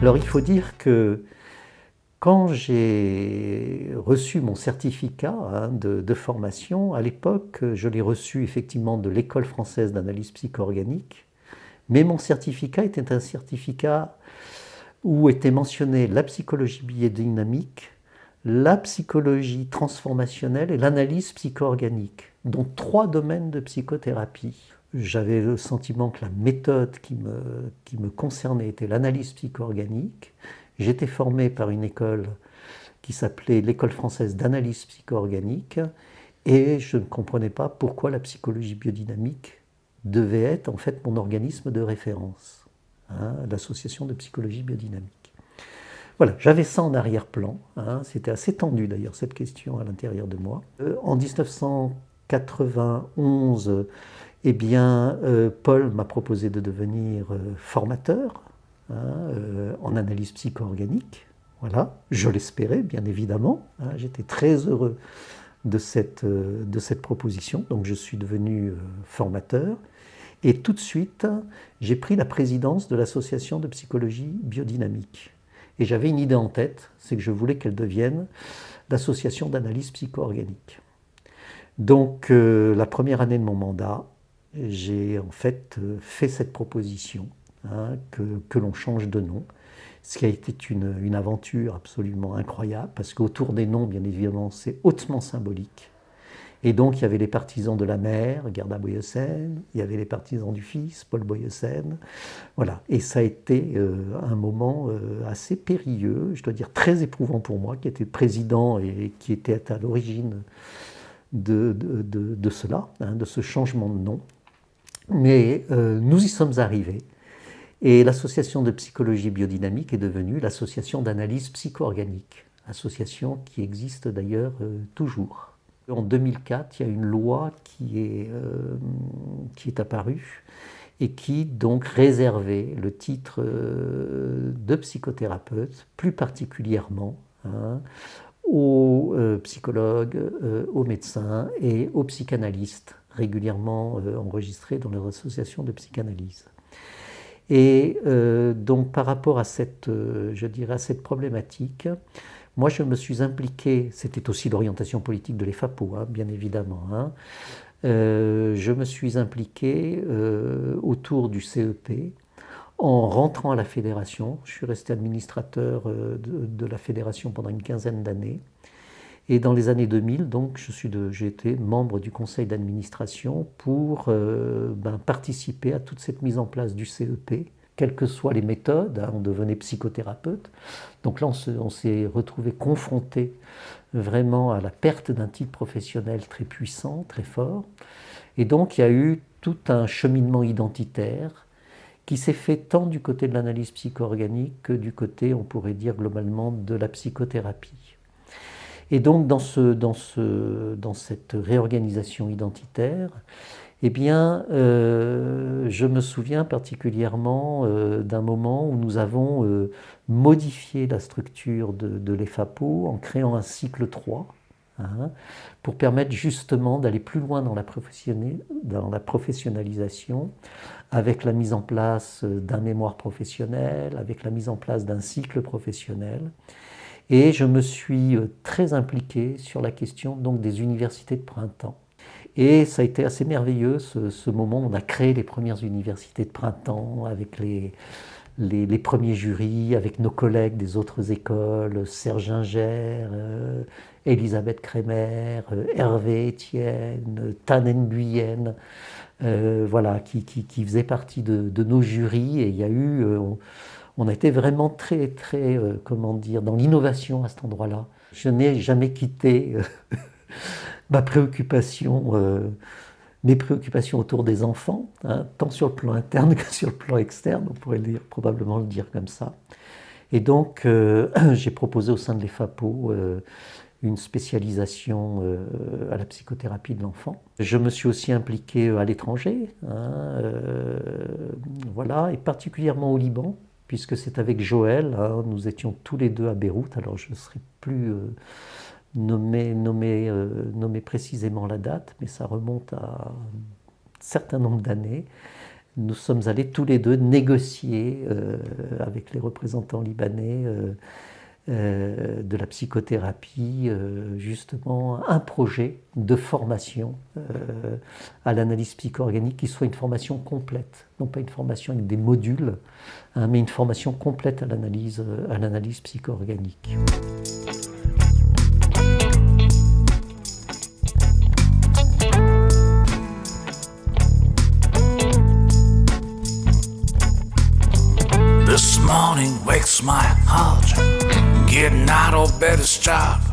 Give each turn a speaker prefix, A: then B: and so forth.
A: Alors il faut dire que quand j'ai reçu mon certificat de formation, à l'époque, je l'ai reçu effectivement de l'École française d'analyse psycho-organique, mais mon certificat était un certificat où était mentionné la psychologie biodynamique, la psychologie transformationnelle et l'analyse psycho-organique, dont 3 domaines de psychothérapie. J'avais le sentiment que la méthode qui me concernait était l'analyse psycho-organique. J'étais formé par une école qui s'appelait l'École française d'analyse psycho-organique et je ne comprenais pas pourquoi la psychologie biodynamique devait être en fait mon organisme de référence, l'association de psychologie biodynamique. Voilà, j'avais ça en arrière-plan, c'était assez tendu d'ailleurs cette question à l'intérieur de moi. En 1991, Paul m'a proposé de devenir formateur en analyse psycho-organique. Voilà, je l'espérais bien évidemment. J'étais très heureux de cette proposition, donc je suis devenu formateur. Et tout de suite, j'ai pris la présidence de l'association de psychologie biodynamique. Et j'avais une idée en tête, c'est que je voulais qu'elle devienne l'association d'analyse psycho-organique. Donc la première année de mon mandat, j'ai en fait cette proposition que l'on change de nom, ce qui a été une aventure absolument incroyable, parce qu'autour des noms, bien évidemment, c'est hautement symbolique. Et donc il y avait les partisans de la mère, Gerda Boyesen, il y avait les partisans du fils, Paul Boyesen, voilà. Et ça a été un moment assez périlleux, je dois dire très éprouvant pour moi, qui était président et qui était à l'origine de cela, de ce changement de nom. Mais nous y sommes arrivés. Et l'association de psychologie biodynamique est devenue l'association d'analyse psycho-organique, association qui existe d'ailleurs toujours. En 2004, il y a une loi qui est apparue et qui donc réservait le titre de psychothérapeute, plus particulièrement aux psychologues, aux médecins et aux psychanalystes régulièrement enregistrés dans leur association de psychanalyse. Et donc par rapport à cette problématique, moi je me suis impliqué, c'était aussi l'orientation politique de l'EFAPO, bien évidemment, je me suis impliqué autour du CEP en rentrant à la fédération. Je suis resté administrateur de la fédération pendant une quinzaine d'années. Et dans les années 2000, donc, j'ai été membre du conseil d'administration pour participer à toute cette mise en place du CEP, quelles que soient les méthodes. On devenait psychothérapeute. Donc là, on s'est retrouvé confronté vraiment à la perte d'un titre professionnel très puissant, très fort. Et donc, il y a eu tout un cheminement identitaire qui s'est fait tant du côté de l'analyse psycho-organique que du côté, on pourrait dire globalement, de la psychothérapie. Et donc dans cette réorganisation identitaire, je me souviens particulièrement d'un moment où nous avons modifié la structure de l'EFAPO en créant un cycle 3, pour permettre justement d'aller plus loin dans la professionnalisation, avec la mise en place d'un mémoire professionnel, avec la mise en place d'un cycle professionnel. Et je me suis très impliqué sur la question donc des universités de printemps. Et ça a été assez merveilleux ce moment où on a créé les premières universités de printemps avec les premiers jurys, avec nos collègues des autres écoles, Serge Inger, Elisabeth Kremer, Hervé Etienne, Tan Nguyen, voilà, qui faisaient partie de nos jurys. Et il y a eu... on a été vraiment très, très, dans l'innovation à cet endroit-là. Je n'ai jamais quitté mes préoccupations autour des enfants, tant sur le plan interne que sur le plan externe, on pourrait probablement le dire comme ça. Et donc, j'ai proposé au sein de l'EFAPO une spécialisation à la psychothérapie de l'enfant. Je me suis aussi impliqué à l'étranger, voilà, et particulièrement au Liban, puisque c'est avec Joël, nous étions tous les deux à Beyrouth, alors je ne serai plus nommer précisément la date, mais ça remonte à un certain nombre d'années. nous sommes allés tous les deux négocier avec les représentants libanais de la psychothérapie, justement un projet de formation à l'analyse psycho-organique qui soit une formation complète, non pas une formation avec des modules, hein, mais une formation complète à l'analyse psycho-organique.
B: This morning wakes my heart, getting out of bed is job.